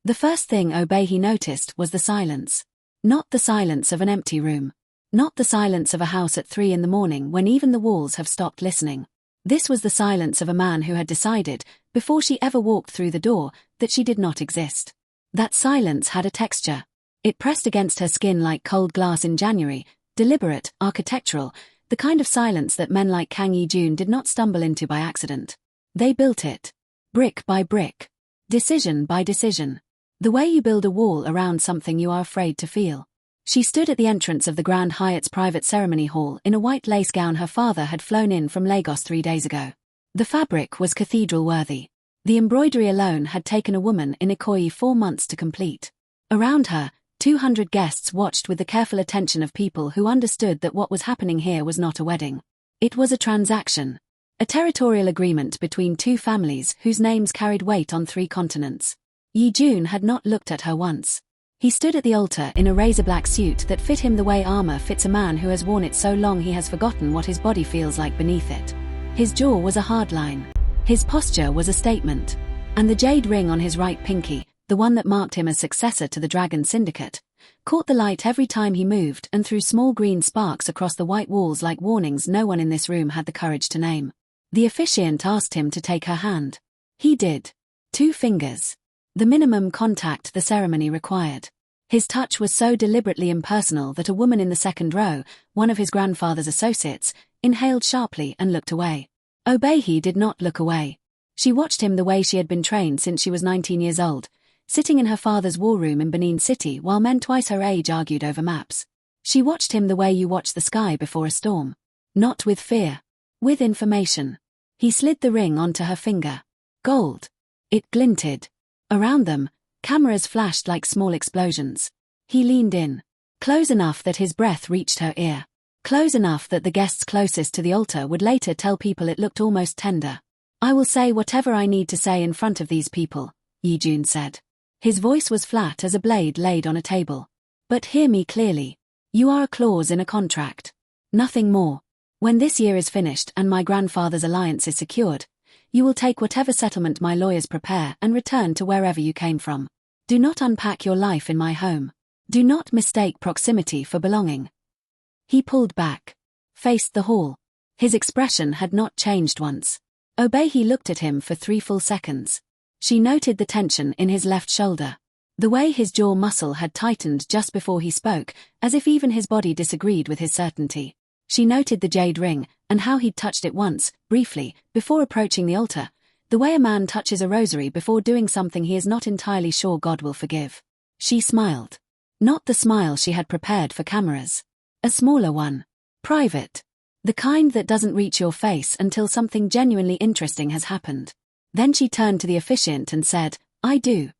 The first thing Obehi noticed was the silence. Not the silence of an empty room. Not the silence of a house at 3 in the morning when even the walls have stopped listening. This was the silence of a man who had decided, before she ever walked through the door, that she did not exist. That silence had a texture. It pressed against her skin like cold glass in January, deliberate, architectural, the kind of silence that men like Kang Yi-jun did not stumble into by accident. They built it. Brick by brick. Decision by decision. The way you build a wall around something you are afraid to feel. She stood at the entrance of the Grand Hyatt's private ceremony hall in a white lace gown her father had flown in from Lagos 3 days ago. The fabric was cathedral-worthy. The embroidery alone had taken a woman in Ikoyi 4 months to complete. Around her, 200 guests watched with the careful attention of people who understood that what was happening here was not a wedding. It was a transaction. A territorial agreement between two families whose names carried weight on 3 continents. Yi-jun had not looked at her once. He stood at the altar in a razor-black suit that fit him the way armor fits a man who has worn it so long he has forgotten what his body feels like beneath it. His jaw was a hard line. His posture was a statement. And the jade ring on his right pinky, the one that marked him as successor to the Dragon Syndicate, caught the light every time he moved and threw small green sparks across the white walls like warnings no one in this room had the courage to name. The officiant asked him to take her hand. He did. 2 fingers. The minimum contact the ceremony required. His touch was so deliberately impersonal that a woman in the second row, one of his grandfather's associates, inhaled sharply and looked away. Obehi did not look away. She watched him the way she had been trained since she was 19 years old, sitting in her father's war room in Benin City while men twice her age argued over maps. She watched him the way you watch the sky before a storm. Not with fear. With information. He slid the ring onto her finger. Gold. It glinted. Around them, cameras flashed like small explosions. He leaned in. Close enough that his breath reached her ear. Close enough that the guests closest to the altar would later tell people it looked almost tender. I will say whatever I need to say in front of these people, Yi-jun said. His voice was flat as a blade laid on a table. But hear me clearly. You are a clause in a contract. Nothing more. When this year is finished and my grandfather's alliance is secured, you will take whatever settlement my lawyers prepare and return to wherever you came from. Do not unpack your life in my home. Do not mistake proximity for belonging. He pulled back. Faced the hall. His expression had not changed once. Obehi looked at him for 3 full seconds. She noted the tension in his left shoulder. The way his jaw muscle had tightened just before he spoke, as if even his body disagreed with his certainty. She noted the jade ring, and how he'd touched it once, briefly, before approaching the altar, the way a man touches a rosary before doing something he is not entirely sure God will forgive. She smiled. Not the smile she had prepared for cameras. A smaller one. Private. The kind that doesn't reach your face until something genuinely interesting has happened. Then she turned to the officiant and said, I do.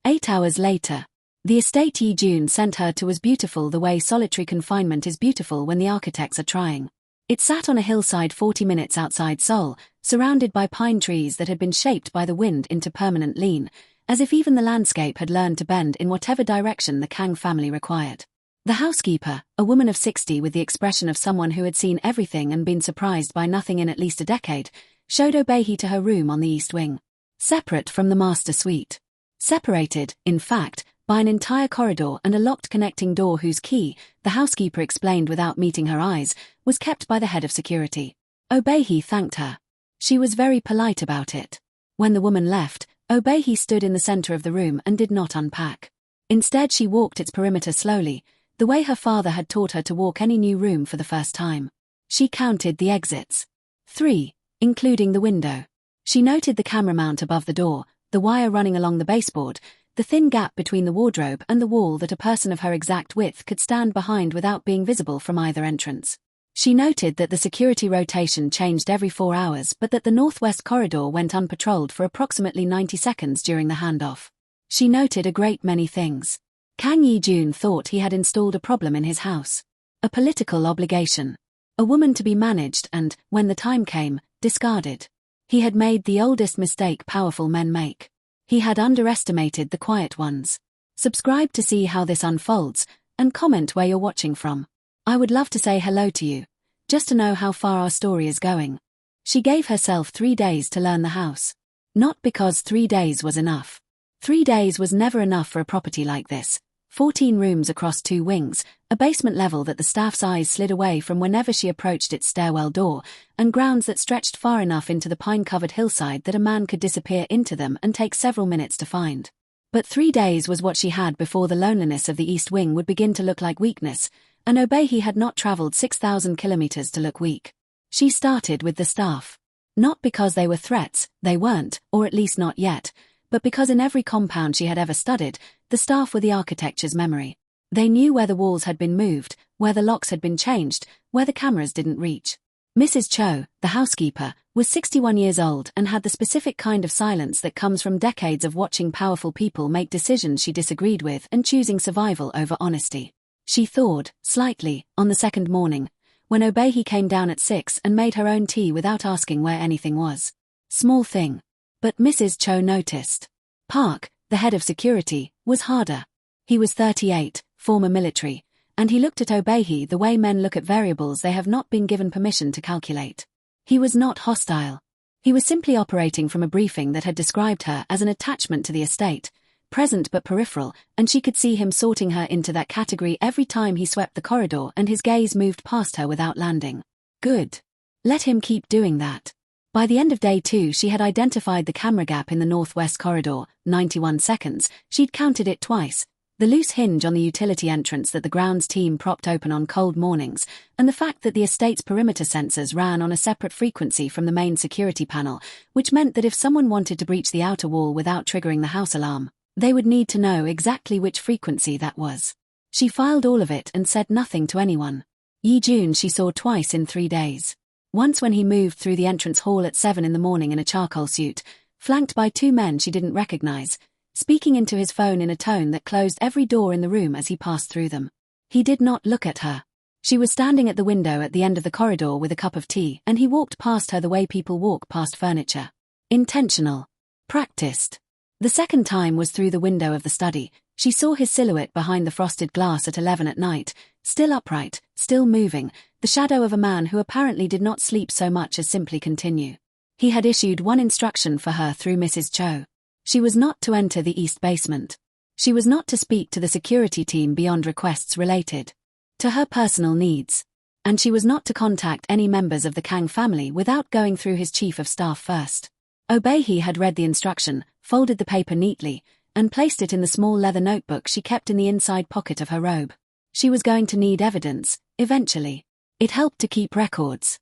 8 hours later. The estate Yi-jun sent her to was beautiful the way solitary confinement is beautiful when the architects are trying. It sat on a hillside 40 minutes outside Seoul, surrounded by pine trees that had been shaped by the wind into permanent lean, as if even the landscape had learned to bend in whatever direction the Kang family required. The housekeeper, a woman of 60 with the expression of someone who had seen everything and been surprised by nothing in at least a decade, showed Obehi to her room on the east wing. Separate from the master suite. Separated, in fact, by an entire corridor and a locked connecting door whose key, the housekeeper explained without meeting her eyes, was kept by the head of security. Obehi thanked her. She was very polite about it. When the woman left, Obehi stood in the center of the room and did not unpack. Instead she walked its perimeter slowly, the way her father had taught her to walk any new room for the first time. She counted the exits. 3, including the window. She noted the camera mount above the door, the wire running along the baseboard, the thin gap between the wardrobe and the wall that a person of her exact width could stand behind without being visible from either entrance. She noted that the security rotation changed every 4 hours but that the northwest corridor went unpatrolled for approximately 90 seconds during the handoff. She noted a great many things. Kang Yi-jun thought he had installed a problem in his house. A political obligation. A woman to be managed and, when the time came, discarded. He had made the oldest mistake powerful men make. He had underestimated the quiet ones. Subscribe to see how this unfolds, and comment where you're watching from. I would love to say hello to you, just to know how far our story is going. She gave herself 3 days to learn the house. Not because 3 days was enough. 3 days was never enough for a property like this. 14 rooms across 2 wings, a basement level that the staff's eyes slid away from whenever she approached its stairwell door, and grounds that stretched far enough into the pine-covered hillside that a man could disappear into them and take several minutes to find. But 3 days was what she had before the loneliness of the East Wing would begin to look like weakness, and Obehi had not traveled 6,000 kilometers to look weak. She started with the staff. Not because they were threats, they weren't, or at least not yet, but because in every compound she had ever studied, the staff were the architecture's memory. They knew where the walls had been moved, where the locks had been changed, where the cameras didn't reach. Mrs. Cho, the housekeeper, was 61 years old and had the specific kind of silence that comes from decades of watching powerful people make decisions she disagreed with and choosing survival over honesty. She thawed, slightly, on the second morning, when Obehi came down at 6 and made her own tea without asking where anything was. Small thing. But Mrs. Cho noticed. Park, the head of security, was harder. He was 38, former military, and he looked at Obehi the way men look at variables they have not been given permission to calculate. He was not hostile. He was simply operating from a briefing that had described her as an attachment to the estate, present but peripheral, and she could see him sorting her into that category every time he swept the corridor and his gaze moved past her without landing. Good. Let him keep doing that. By the end of day 2 she had identified the camera gap in the northwest corridor, 91 seconds, she'd counted it twice, the loose hinge on the utility entrance that the grounds team propped open on cold mornings, and the fact that the estate's perimeter sensors ran on a separate frequency from the main security panel, which meant that if someone wanted to breach the outer wall without triggering the house alarm, they would need to know exactly which frequency that was. She filed all of it and said nothing to anyone. Yi Jun she saw twice in 3 days. Once when he moved through the entrance hall at 7 in the morning in a charcoal suit, flanked by 2 men she didn't recognize, speaking into his phone in a tone that closed every door in the room as he passed through them. He did not look at her. She was standing at the window at the end of the corridor with a cup of tea, and he walked past her the way people walk past furniture. Intentional. Practiced. The second time was through the window of the study. She saw his silhouette behind the frosted glass at 11 at night, still upright, still moving, the shadow of a man who apparently did not sleep so much as simply continue. He had issued one instruction for her through Mrs. Cho. She was not to enter the east basement. She was not to speak to the security team beyond requests related to her personal needs. And she was not to contact any members of the Kang family without going through his chief of staff first. Obehi had read the instruction, folded the paper neatly, and placed it in the small leather notebook she kept in the inside pocket of her robe. She was going to need evidence, eventually. It helped to keep records.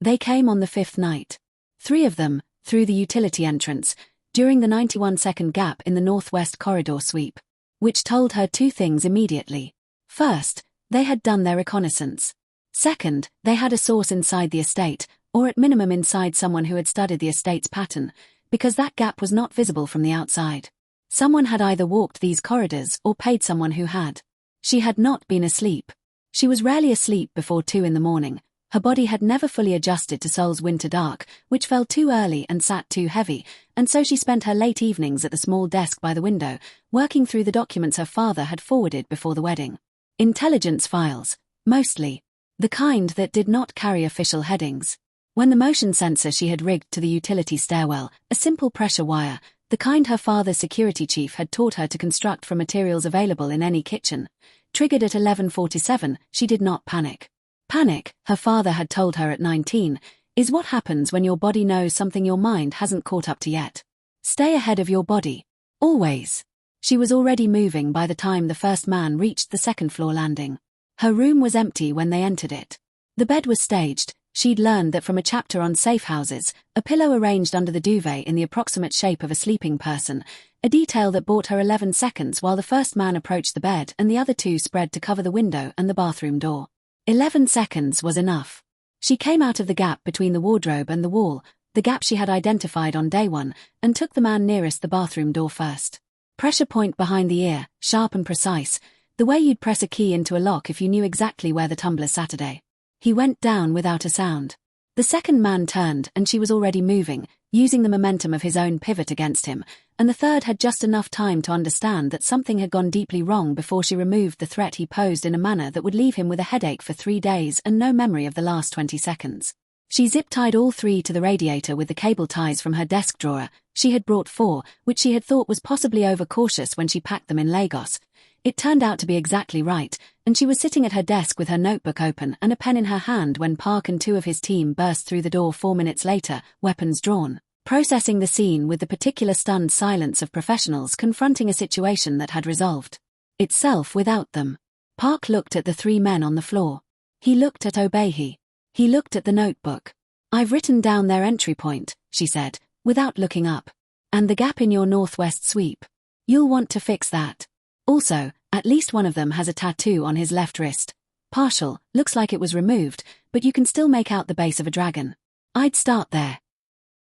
They came on the 5th night. 3 of them, through the utility entrance, during the 91-second gap in the northwest corridor sweep. Which told her 2 things immediately. First, they had done their reconnaissance. Second, they had a source inside the estate, or at minimum inside someone who had studied the estate's pattern, because that gap was not visible from the outside. Someone had either walked these corridors or paid someone who had. She had not been asleep. She was rarely asleep before 2 in the morning. Her body had never fully adjusted to Seoul's winter dark, which fell too early and sat too heavy, and so she spent her late evenings at the small desk by the window, working through the documents her father had forwarded before the wedding. Intelligence files, mostly. The kind that did not carry official headings. When the motion sensor she had rigged to the utility stairwell, a simple pressure wire, the kind her father's security chief had taught her to construct from materials available in any kitchen, triggered at 11:47, she did not panic. Panic, her father had told her at 19, is what happens when your body knows something your mind hasn't caught up to yet. Stay ahead of your body. Always. She was already moving by the time the first man reached the second-floor landing. Her room was empty when they entered it. The bed was staged. She'd learned that from a chapter on safe houses, a pillow arranged under the duvet in the approximate shape of a sleeping person, a detail that bought her 11 seconds while the first man approached the bed and the other 2 spread to cover the window and the bathroom door. 11 seconds was enough. She came out of the gap between the wardrobe and the wall, the gap she had identified on day 1, and took the man nearest the bathroom door first. Pressure point behind the ear, sharp and precise, the way you'd press a key into a lock if you knew exactly where the tumbler Saturday. He went down without a sound. The second man turned and she was already moving, using the momentum of his own pivot against him, and the third had just enough time to understand that something had gone deeply wrong before she removed the threat he posed in a manner that would leave him with a headache for 3 days and no memory of the last 20 seconds. She zip-tied all 3 to the radiator with the cable ties from her desk drawer. She had brought 4, which she had thought was possibly overcautious when she packed them in Lagos. It turned out to be exactly right, and she was sitting at her desk with her notebook open and a pen in her hand when Park and 2 of his team burst through the door 4 minutes later, weapons drawn, processing the scene with the particular stunned silence of professionals confronting a situation that had resolved itself without them. Park looked at the 3 men on the floor. He looked at Obehi. He looked at the notebook. "I've written down their entry point," she said, without looking up. "And the gap in your northwest sweep. You'll want to fix that. Also, at least one of them has a tattoo on his left wrist. Partial, looks like it was removed, but you can still make out the base of a dragon. I'd start there."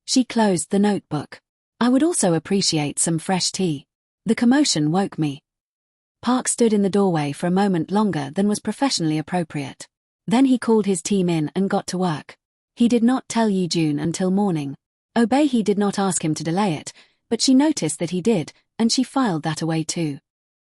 She closed the notebook. "I would also appreciate some fresh tea. The commotion woke me." Park stood in the doorway for a moment longer than was professionally appropriate. Then he called his team in and got to work. He did not tell Hyunjun until morning. Obehi did not ask him to delay it, but she noticed that he did, and she filed that away too.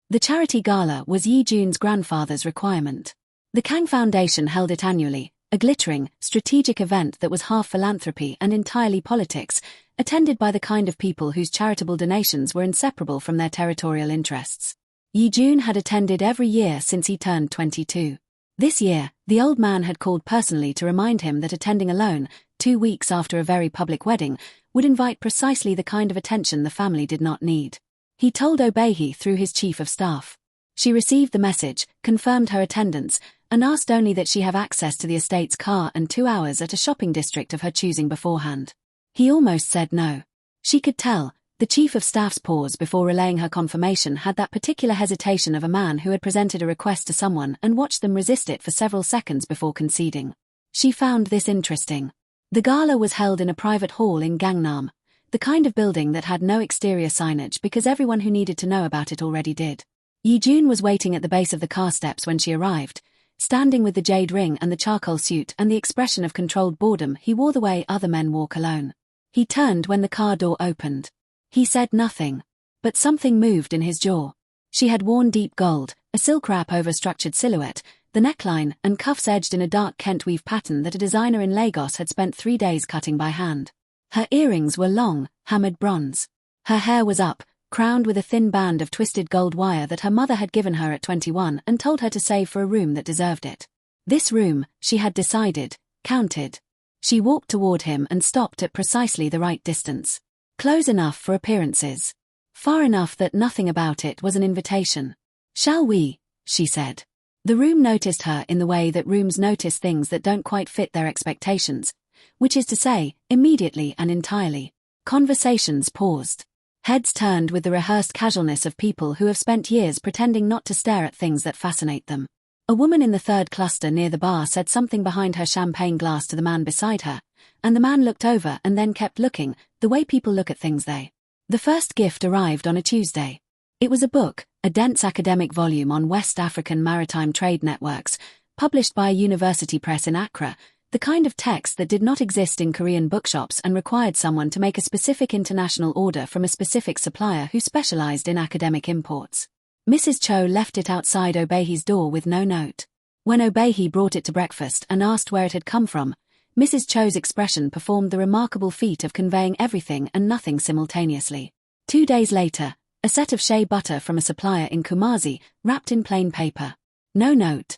The charity gala was Hyunjun's grandfather's requirement. The Kang Foundation held it annually, a glittering, strategic event that was half philanthropy and entirely politics, attended by the kind of people whose charitable donations were inseparable from their territorial interests. Hyunjun had attended every year since he turned 22. This year, the old man had called personally to remind him that attending alone, 2 weeks after a very public wedding, would invite precisely the kind of attention the family did not need. He told Obehi through his chief of staff. She received the message, confirmed her attendance, and asked only that she have access to the estate's car and 2 hours at a shopping district of her choosing beforehand. He almost said no. She could tell. The chief of staff's pause before relaying her confirmation had that particular hesitation of a man who had presented a request to someone and watched them resist it for several seconds before conceding. She found this interesting. The gala was held in a private hall in Gangnam, the kind of building that had no exterior signage because everyone who needed to know about it already did. Hyunjun was waiting at the base of the car steps when she arrived, standing with the jade ring and the charcoal suit and the expression of controlled boredom he wore the way other men walk alone. He turned when the car door opened. He said nothing, but something moved in his jaw. She had worn deep gold, a silk wrap over a structured silhouette, the neckline and cuffs edged in a dark Kent weave pattern that a designer in Lagos had spent 3 days cutting by hand. Her earrings were long, hammered bronze. Her hair was up, crowned with a thin band of twisted gold wire that her mother had given her at 21 and told her to save for a room that deserved it. This room, she had decided, counted. She walked toward him and stopped at precisely the right distance. Close enough for appearances. Far enough that nothing about it was an invitation. "Shall we?" she said. The room noticed her in the way that rooms notice things that don't quite fit their expectations, which is to say, immediately and entirely. Conversations paused. Heads turned with the rehearsed casualness of people who have spent years pretending not to stare at things that fascinate them. A woman in the third cluster near the bar said something behind her champagne glass to the man beside her, and the man looked over and then kept looking, the way people look at things The first gift arrived on a Tuesday. It was a book, a dense academic volume on West African maritime trade networks, published by a university press in Accra, the kind of text that did not exist in Korean bookshops and required someone to make a specific international order from a specific supplier who specialized in academic imports. Mrs. Cho left it outside Obehi's door with no note. When Obehi brought it to breakfast and asked where it had come from, Mrs. Cho's expression performed the remarkable feat of conveying everything and nothing simultaneously. 2 days later, a set of shea butter from a supplier in Kumasi, wrapped in plain paper. No note.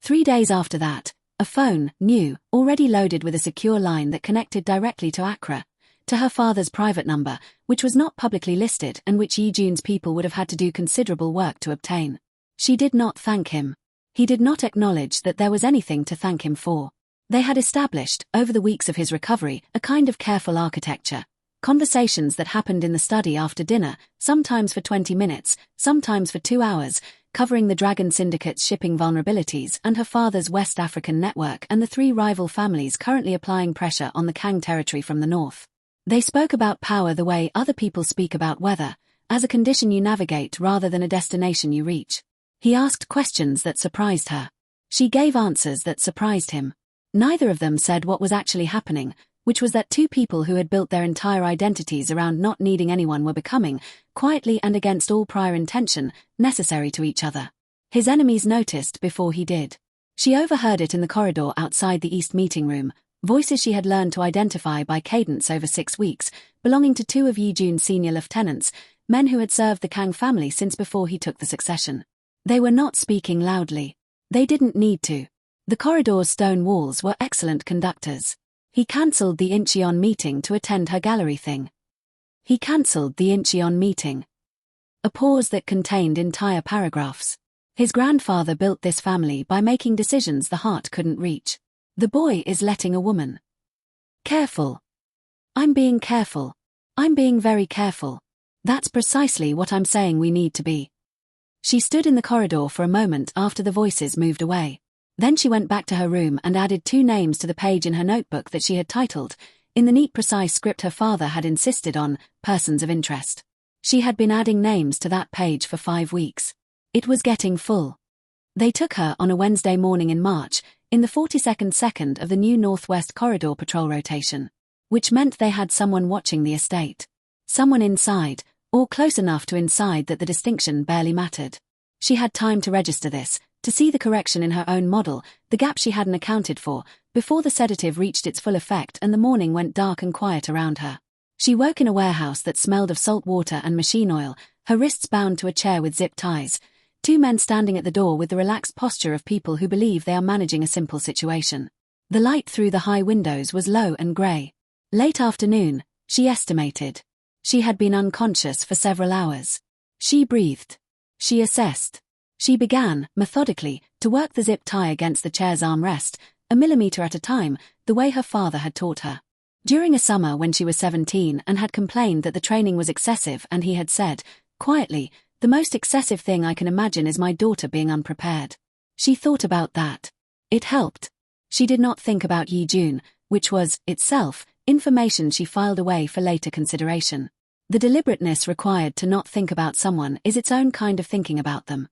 3 days after that, a phone, new, already loaded with a secure line that connected directly to Accra, to her father's private number, which was not publicly listed and which Hyunjun's people would have had to do considerable work to obtain. She did not thank him. He did not acknowledge that there was anything to thank him for. They had established, over the weeks of his recovery, a kind of careful architecture. Conversations that happened in the study after dinner, sometimes for 20 minutes, sometimes for 2 hours, covering the Dragon Syndicate's shipping vulnerabilities and her father's West African network and the 3 rival families currently applying pressure on the Kang territory from the north. They spoke about power the way other people speak about weather, as a condition you navigate rather than a destination you reach. He asked questions that surprised her. She gave answers that surprised him. Neither of them said what was actually happening, which was that 2 people who had built their entire identities around not needing anyone were becoming, quietly and against all prior intention, necessary to each other. His enemies noticed before he did. She overheard it in the corridor outside the East meeting room, Voices she had learned to identify by cadence over 6 weeks, belonging to 2 of Yi-jun's senior lieutenants, men who had served the Kang family since before he took the succession. They were not speaking loudly. They didn't need to. The corridor's stone walls were excellent conductors. He cancelled the Incheon meeting to attend her gallery thing. He cancelled the Incheon meeting. A pause that contained entire paragraphs. His grandfather built this family by making decisions the heart couldn't reach. The boy is letting a woman. Careful. I'm being careful. I'm being very careful. That's precisely what I'm saying we need to be. She stood in the corridor for a moment after the voices moved away. Then she went back to her room and added 2 names to the page in her notebook that she had titled, in the neat precise script her father had insisted on, persons of interest. She had been adding names to that page for 5 weeks. It was getting full. They took her on a Wednesday morning in March, in the 42nd second of the new Northwest Corridor patrol rotation. Which meant they had someone watching the estate. Someone inside, or close enough to inside that the distinction barely mattered. She had time to register this, to see the correction in her own model, the gap she hadn't accounted for, before the sedative reached its full effect and the morning went dark and quiet around her. She woke in a warehouse that smelled of salt water and machine oil, her wrists bound to a chair with zip ties, 2 men standing at the door with the relaxed posture of people who believe they are managing a simple situation. The light through the high windows was low and grey. Late afternoon, she estimated. She had been unconscious for several hours. She breathed. She assessed. She began, methodically, to work the zip tie against the chair's armrest, a millimetre at a time, the way her father had taught her. During a summer when she was 17 and had complained that the training was excessive and he had said, quietly, the most excessive thing I can imagine is my daughter being unprepared. She thought about that. It helped. She did not think about Yi-jun, which was, itself, information she filed away for later consideration. The deliberateness required to not think about someone is its own kind of thinking about them.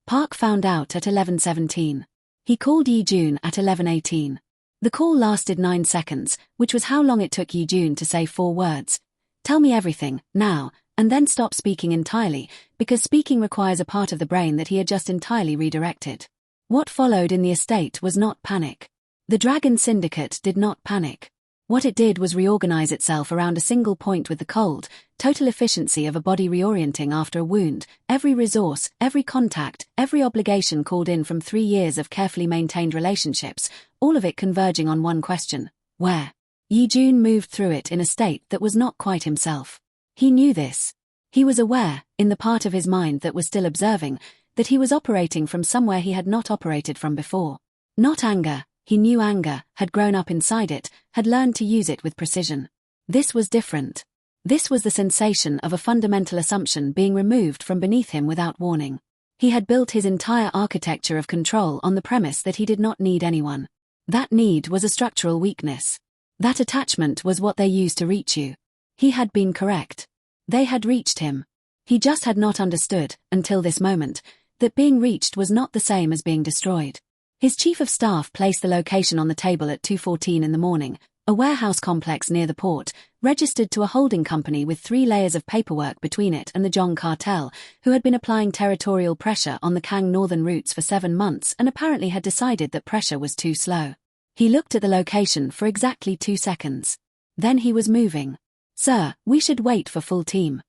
Park found out at 11:17. He called Yi-jun at 11:18. The call lasted 9 seconds, which was how long it took Yi-jun to say 4 words. Tell me everything, now, and then stop speaking entirely, because speaking requires a part of the brain that he had just entirely redirected. What followed in the estate was not panic. The Dragon Syndicate did not panic. What it did was reorganize itself around a single point with the cold, total efficiency of a body reorienting after a wound, every resource, every contact, every obligation called in from 3 years of carefully maintained relationships, all of it converging on one question: where? Yi-jun moved through it in a state that was not quite himself. He knew this. He was aware, in the part of his mind that was still observing, that he was operating from somewhere he had not operated from before. Not anger. He knew anger, had grown up inside it, had learned to use it with precision. This was different. This was the sensation of a fundamental assumption being removed from beneath him without warning. He had built his entire architecture of control on the premise that he did not need anyone. That need was a structural weakness. That attachment was what they used to reach you. He had been correct. They had reached him. He just had not understood, until this moment, that being reached was not the same as being destroyed. His chief of staff placed the location on the table at 2:14 in the morning, a warehouse complex near the port, registered to a holding company with 3 layers of paperwork between it and the Zhong cartel, who had been applying territorial pressure on the Kang northern routes for 7 months and apparently had decided that pressure was too slow. He looked at the location for exactly 2 seconds. Then he was moving. "Sir, we should wait for full team."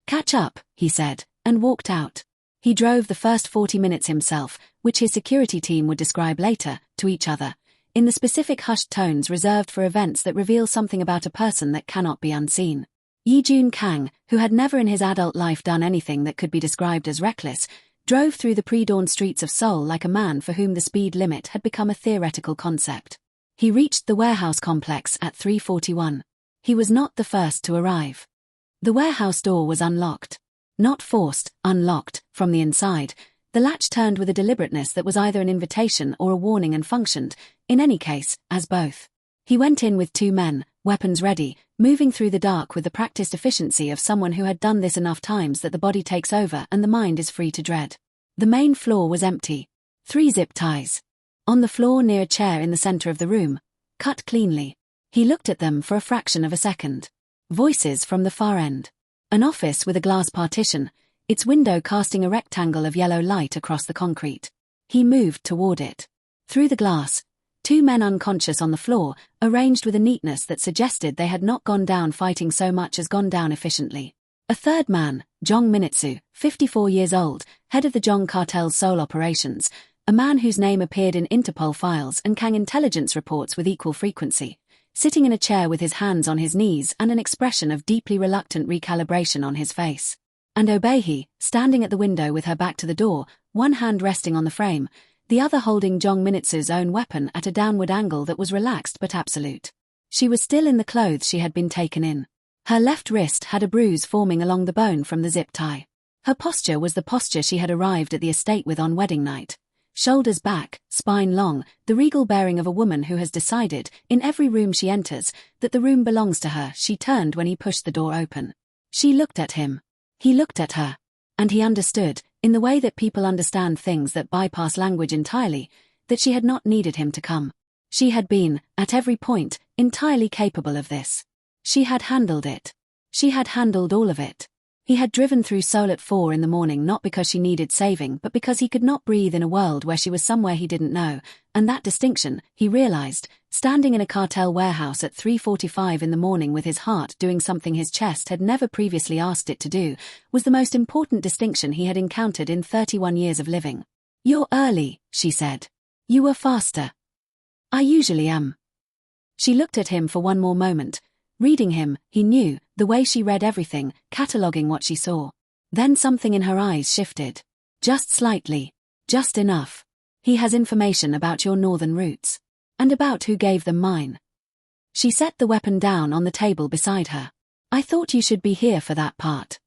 "Catch up," he said, and walked out. He drove the first 40 minutes himself, which his security team would describe later, to each other, in the specific hushed tones reserved for events that reveal something about a person that cannot be unseen. Yi-jun Kang, who had never in his adult life done anything that could be described as reckless, drove through the pre-dawn streets of Seoul like a man for whom the speed limit had become a theoretical concept. He reached the warehouse complex at 3:41. He was not the first to arrive. The warehouse door was unlocked. Not forced, unlocked, from the inside. The latch turned with a deliberateness that was either an invitation or a warning and functioned, in any case, as both. He went in with 2 men, weapons ready, moving through the dark with the practiced efficiency of someone who had done this enough times that the body takes over and the mind is free to dread. The main floor was empty. 3 zip ties. On the floor near a chair in the center of the room, cut cleanly. He looked at them for a fraction of a second. Voices from the far end. An office with a glass partition, its window casting a rectangle of yellow light across the concrete. He moved toward it. Through the glass, Two men unconscious on the floor, arranged with a neatness that suggested they had not gone down fighting so much as gone down efficiently. A third man, Jong Minitsu, 54 years old, head of the Jong cartel's Seoul operations, a man whose name appeared in Interpol files and Kang intelligence reports with equal frequency, sitting in a chair with his hands on his knees and an expression of deeply reluctant recalibration on his face. And Obehi, standing at the window with her back to the door, one hand resting on the frame, the other holding Jong Minitsu's own weapon at a downward angle that was relaxed but absolute. She was still in the clothes she had been taken in. Her left wrist had a bruise forming along the bone from the zip tie. Her posture was the posture she had arrived at the estate with on wedding night. Shoulders back, spine long, the regal bearing of a woman who has decided, in every room she enters, that the room belongs to her. She turned when he pushed the door open. She looked at him. He looked at her. And he understood, in the way that people understand things that bypass language entirely, that she had not needed him to come. She had been, at every point, entirely capable of this. She had handled it. She had handled all of it. He had driven through Seoul at 4 in the morning not because she needed saving but because he could not breathe in a world where she was somewhere he didn't know, and that distinction, he realized, standing in a cartel warehouse at 3:45 in the morning with his heart doing something his chest had never previously asked it to do, was the most important distinction he had encountered in 31 years of living. "You're early," she said. "You were faster." "I usually am." She looked at him for one more moment. Reading him, he knew, the way she read everything, cataloguing what she saw. Then something in her eyes shifted. Just slightly. Just enough. "He has information about your northern roots. And about who gave them mine." She set the weapon down on the table beside her. "I thought you should be here for that part."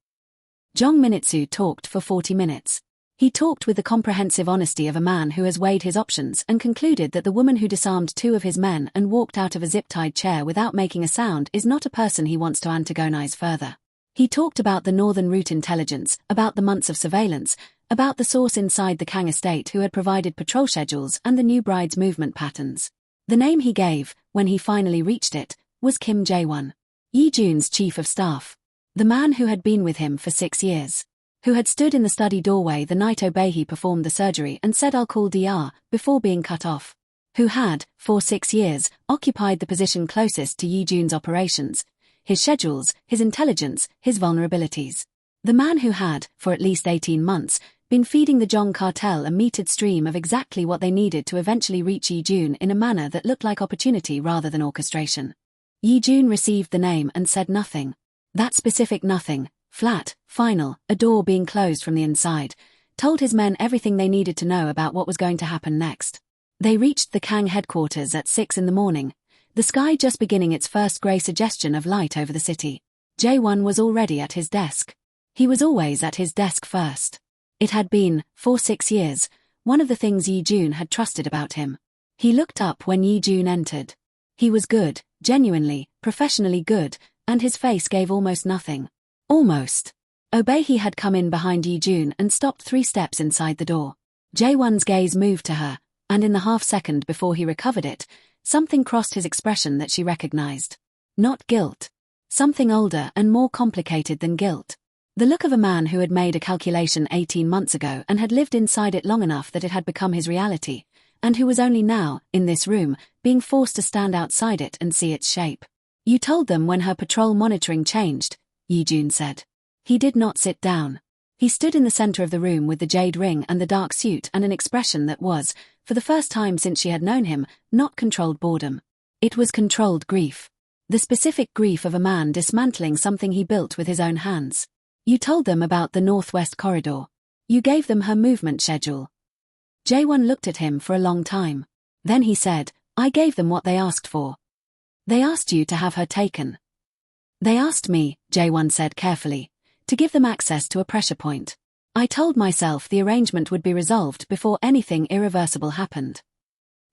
Jong Minitsu talked for 40 minutes. He talked with the comprehensive honesty of a man who has weighed his options and concluded that the woman who disarmed 2 of his men and walked out of a zip-tied chair without making a sound is not a person he wants to antagonize further. He talked about the Northern Route intelligence, about the months of surveillance, about the source inside the Kang estate who had provided patrol schedules and the new bride's movement patterns. The name he gave, when he finally reached it, was Kim Jae-won, Yi-jun's chief of staff. The man who had been with him for 6 years. Who had stood in the study doorway the night Obehi performed the surgery and said "I'll call DR," before being cut off. Who had, for 6 years, occupied the position closest to Yi-jun's operations, his schedules, his intelligence, his vulnerabilities. The man who had, for at least 18 months, been feeding the Jong cartel a metered stream of exactly what they needed to eventually reach Yi-jun in a manner that looked like opportunity rather than orchestration. Yi-jun received the name and said nothing. That specific nothing, flat, final, a door being closed from the inside, told his men everything they needed to know about what was going to happen next. They reached the Kang headquarters at 6 in the morning, the sky just beginning its first grey suggestion of light over the city. Jae-won was already at his desk. He was always at his desk first. It had been, for 6 years, one of the things Yi-jun had trusted about him. He looked up when Yi-jun entered. He was good, genuinely, professionally good, and his face gave almost nothing. Almost. Obehi had come in behind Yi-jun and stopped 3 steps inside the door. Jae-won's gaze moved to her, and in the half-second before he recovered it, something crossed his expression that she recognized. Not guilt. Something older and more complicated than guilt. The look of a man who had made a calculation 18 months ago and had lived inside it long enough that it had become his reality, and who was only now, in this room, being forced to stand outside it and see its shape. "You told them when her patrol monitoring changed," Yi-jun said. He did not sit down. He stood in the center of the room with the jade ring and the dark suit and an expression that was, for the first time since she had known him, not controlled boredom. It was controlled grief. The specific grief of a man dismantling something he built with his own hands. "You told them about the Northwest Corridor. You gave them her movement schedule." Jae-won looked at him for a long time. Then he said, "I gave them what they asked for. They asked you to have her taken." "They asked me," Jae-won said carefully, "to give them access to a pressure point. I told myself the arrangement would be resolved before anything irreversible happened."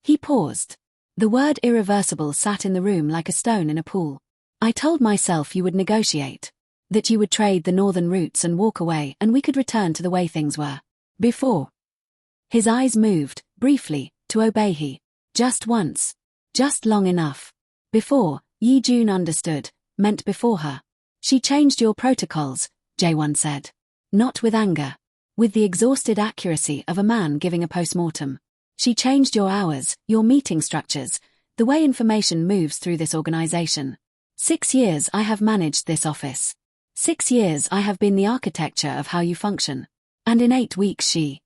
He paused. The word irreversible sat in the room like a stone in a pool. "I told myself you would negotiate. That you would trade the northern routes and walk away and we could return to the way things were. Before." His eyes moved, briefly, to Obehi. Just once. Just long enough. Before, Yi-jun understood, meant before her. "She changed your protocols," Jae-won said. Not with anger. With the exhausted accuracy of a man giving a post-mortem. She changed your hours, your meeting structures, the way information moves through this organization. 6 years I have managed this office. 6 years I have been the architecture of how you function. And in 8 weeks she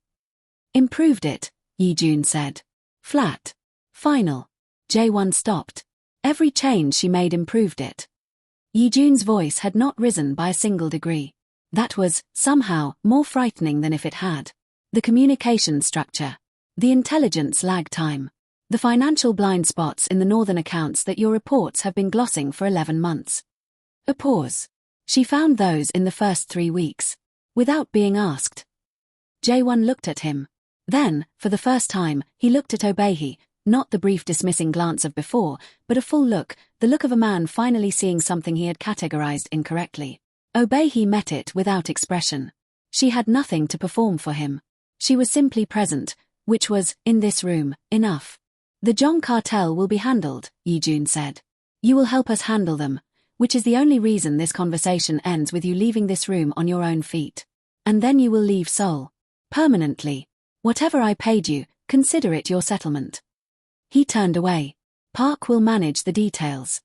improved it, Hyunjun said. Flat. Final. Jae-won stopped. Every change she made improved it. Hyunjun's voice had not risen by a single degree. That was, somehow, more frightening than if it had. The communication structure. The intelligence lag time. The financial blind spots in the northern accounts that your reports have been glossing for 11 months. A pause. She found those in the first 3 weeks. Without being asked. Jae-won looked at him. Then, for the first time, he looked at Obehi, not the brief dismissing glance of before, but a full look, the look of a man finally seeing something he had categorized incorrectly. Obehi met it without expression. She had nothing to perform for him. She was simply present, which was, in this room, enough. The Jong cartel will be handled, Hyunjun said. You will help us handle them, which is the only reason this conversation ends with you leaving this room on your own feet. And then you will leave Seoul. Permanently. Whatever I paid you, consider it your settlement. He turned away. Park will manage the details.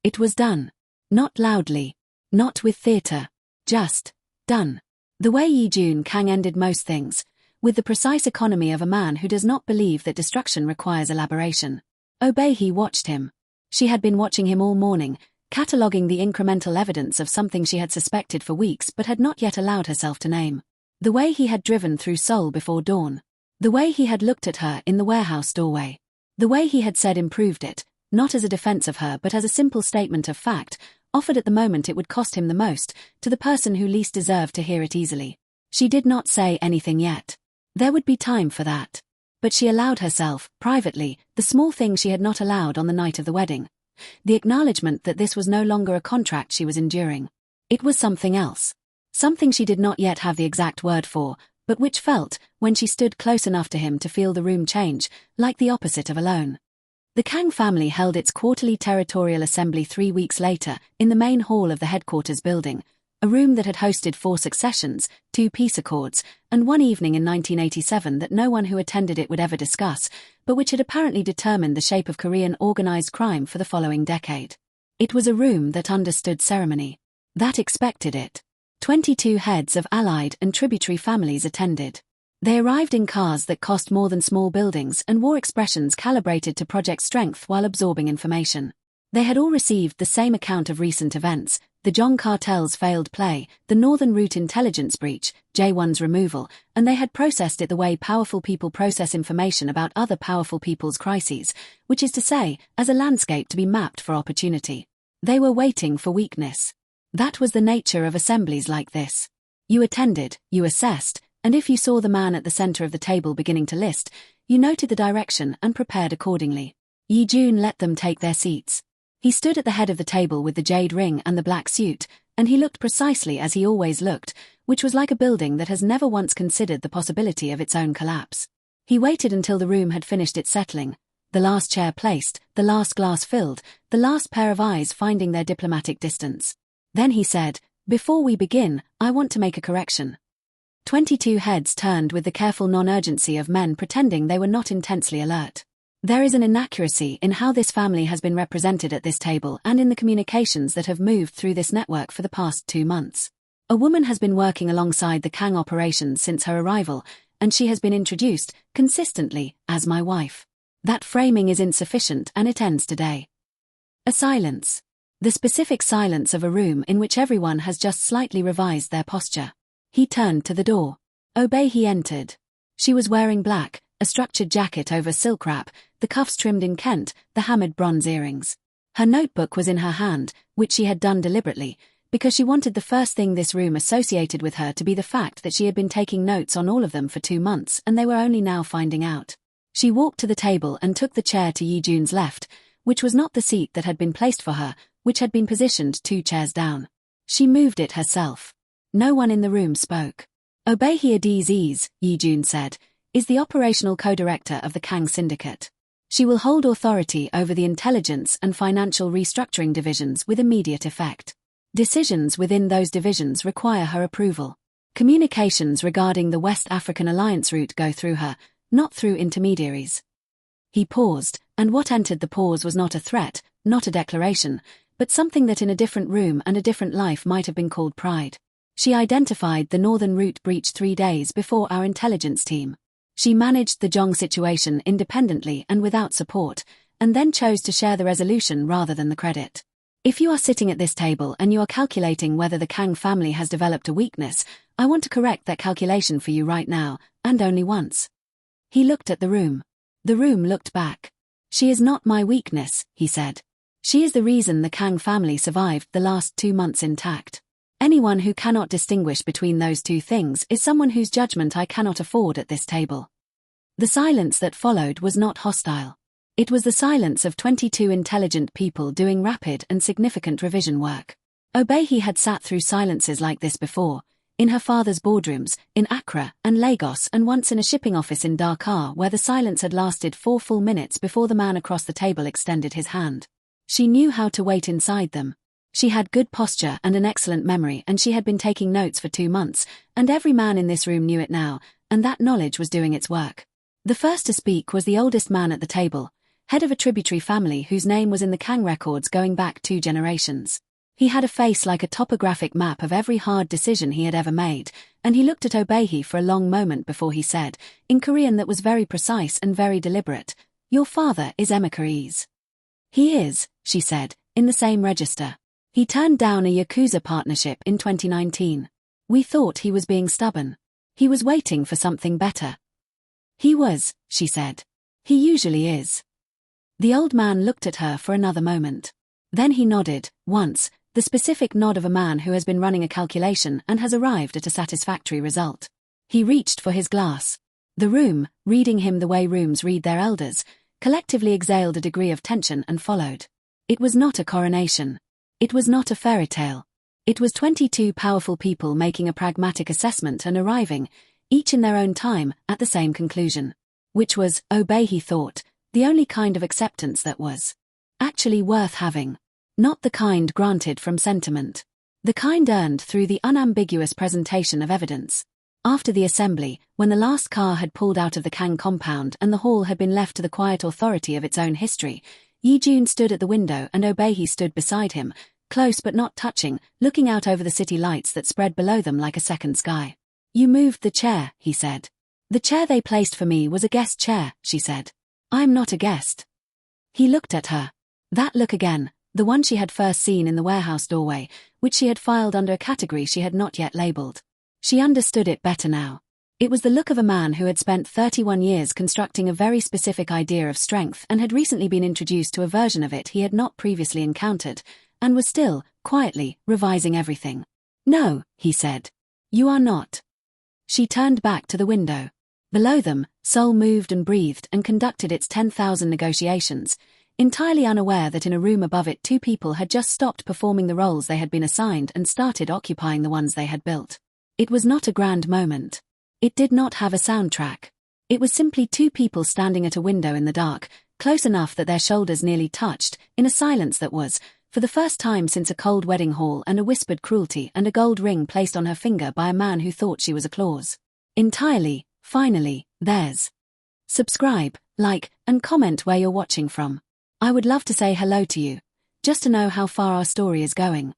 It was done. Not loudly. Not with theatre. Just done. The way Hyunjun Kang ended most things, with the precise economy of a man who does not believe that destruction requires elaboration. Obehi watched him. She had been watching him all morning, cataloguing the incremental evidence of something she had suspected for weeks but had not yet allowed herself to name. The way he had driven through Seoul before dawn. The way he had looked at her in the warehouse doorway. The way he had said improved it, not as a defense of her but as a simple statement of fact, offered at the moment it would cost him the most, to the person who least deserved to hear it easily. She did not say anything yet. There would be time for that. But she allowed herself, privately, the small thing she had not allowed on the night of the wedding. The acknowledgement that this was no longer a contract she was enduring. It was something else. Something she did not yet have the exact word for, but which felt, when she stood close enough to him to feel the room change, like the opposite of alone. The Kang family held its quarterly territorial assembly 3 weeks later, in the main hall of the headquarters building, a room that had hosted 4 successions, 2 peace accords, and 1 evening in 1987 that no one who attended it would ever discuss, but which had apparently determined the shape of Korean organized crime for the following decade. It was a room that understood ceremony. That expected it. 22 heads of allied and tributary families attended. They arrived in cars that cost more than small buildings and wore expressions calibrated to project strength while absorbing information. They had all received the same account of recent events, the Jong cartel's failed play, the Northern Route intelligence breach, Jae-won's removal, and they had processed it the way powerful people process information about other powerful people's crises, which is to say, as a landscape to be mapped for opportunity. They were waiting for weakness. That was the nature of assemblies like this. You attended, you assessed, and if you saw the man at the center of the table beginning to list, you noted the direction and prepared accordingly. Hyunjun let them take their seats. He stood at the head of the table with the jade ring and the black suit, and he looked precisely as he always looked, which was like a building that has never once considered the possibility of its own collapse. He waited until the room had finished its settling, the last chair placed, the last glass filled, the last pair of eyes finding their diplomatic distance. Then he said, "Before we begin, I want to make a correction." 22 heads turned with the careful non-urgency of men pretending they were not intensely alert. There is an inaccuracy in how this family has been represented at this table and in the communications that have moved through this network for the past 2 months. A woman has been working alongside the Kang operations since her arrival, and she has been introduced, consistently, as my wife. That framing is insufficient and it ends today. A silence. The specific silence of a room in which everyone has just slightly revised their posture. He turned to the door. Obehi entered. She was wearing black, a structured jacket over silk wrap, the cuffs trimmed in Kent, the hammered bronze earrings. Her notebook was in her hand, which she had done deliberately, because she wanted the first thing this room associated with her to be the fact that she had been taking notes on all of them for 2 months and they were only now finding out. She walked to the table and took the chair to Hyunjun's left, which was not the seat that had been placed for her, which had been positioned 2 chairs down. She moved it herself. No one in the room spoke. Obehi Adizes, Hyunjun said, is the operational co-director of the Kang Syndicate. She will hold authority over the intelligence and financial restructuring divisions with immediate effect. Decisions within those divisions require her approval. Communications regarding the West African Alliance route go through her, not through intermediaries. He paused, and what entered the pause was not a threat, not a declaration, but something that in a different room and a different life might have been called pride. She identified the northern route breach 3 days before our intelligence team. She managed the Jong situation independently and without support, and then chose to share the resolution rather than the credit. If you are sitting at this table and you are calculating whether the Kang family has developed a weakness, I want to correct that calculation for you right now, and only once. He looked at the room. The room looked back. She is not my weakness, he said. She is the reason the Kang family survived the last 2 months intact. Anyone who cannot distinguish between those two things is someone whose judgment I cannot afford at this table. The silence that followed was not hostile. It was the silence of 22 intelligent people doing rapid and significant revision work. Obehi had sat through silences like this before, in her father's boardrooms, in Accra and Lagos, and once in a shipping office in Dakar where the silence had lasted 4 full minutes before the man across the table extended his hand. She knew how to wait inside them. She had good posture and an excellent memory, and she had been taking notes for 2 months, and every man in this room knew it now, and that knowledge was doing its work. The first to speak was the oldest man at the table, head of a tributary family whose name was in the Kang records going back 2 generations. He had a face like a topographic map of every hard decision he had ever made, and he looked at Obehi for a long moment before he said, in Korean that was very precise and very deliberate, "Your father is Emeka." "He is," she said, in the same register. "He turned down a Yakuza partnership in 2019. We thought he was being stubborn. He was waiting for something better." "He was," she said. "He usually is." The old man looked at her for another moment. Then he nodded, once, the specific nod of a man who has been running a calculation and has arrived at a satisfactory result. He reached for his glass. The room, reading him the way rooms read their elders, collectively exhaled a degree of tension and followed. It was not a coronation. It was not a fairy tale. It was 22 powerful people making a pragmatic assessment and arriving, each in their own time, at the same conclusion. Which was, Obehi thought, the only kind of acceptance that was actually worth having. Not the kind granted from sentiment. The kind earned through the unambiguous presentation of evidence. After the assembly, when the last car had pulled out of the Kang compound and the hall had been left to the quiet authority of its own history, Yi-jun stood at the window and Obehi stood beside him, close but not touching, looking out over the city lights that spread below them like a second sky. "You moved the chair," he said. "The chair they placed for me was a guest chair," she said. "I'm not a guest." He looked at her. That look again, the one she had first seen in the warehouse doorway, which she had filed under a category she had not yet labeled. She understood it better now. It was the look of a man who had spent 31 years constructing a very specific idea of strength and had recently been introduced to a version of it he had not previously encountered, and was still, quietly, revising everything. "No," he said. "You are not." She turned back to the window. Below them, Seoul moved and breathed and conducted its 10,000 negotiations, entirely unaware that in a room above it 2 people had just stopped performing the roles they had been assigned and started occupying the ones they had built. It was not a grand moment. It did not have a soundtrack. It was simply 2 people standing at a window in the dark, close enough that their shoulders nearly touched, in a silence that was, for the first time since a cold wedding hall and a whispered cruelty and a gold ring placed on her finger by a man who thought she was a clause. Entirely, finally, theirs. Subscribe, like, and comment where you're watching from. I would love to say hello to you, just to know how far our story is going.